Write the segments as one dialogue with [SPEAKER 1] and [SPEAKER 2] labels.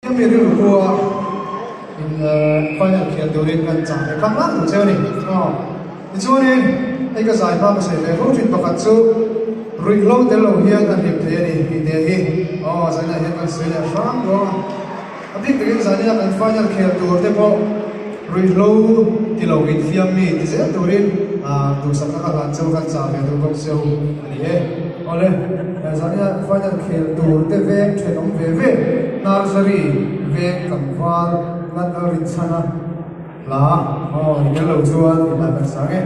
[SPEAKER 1] Mình đi qua in final kia đồ đến gần chẳng để cắm lắm được chưa này? Thì cho nên cái giải pháp sẽ về hỗ trợ bậc phát chú rồi lâu tới lâu hiền anh hiệp thế này thì thế hi giải này hiện tại sẽ là sáng đó. Abi cái giải này là final kia đồ thế po rồi lâu thì lâu in phim mi thì sẽ đồ đến đồ sắp các bạn châu các giải về đồ công siêu này he. Oleh giải này final kia đồ thế về chuyện ông về nursery về cầm văn ngắt ở bên sana là cái lâu chuan thì lại bật sáng ấy.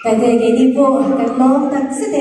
[SPEAKER 2] Tại thời kỳ đi vô, các lô tắc sức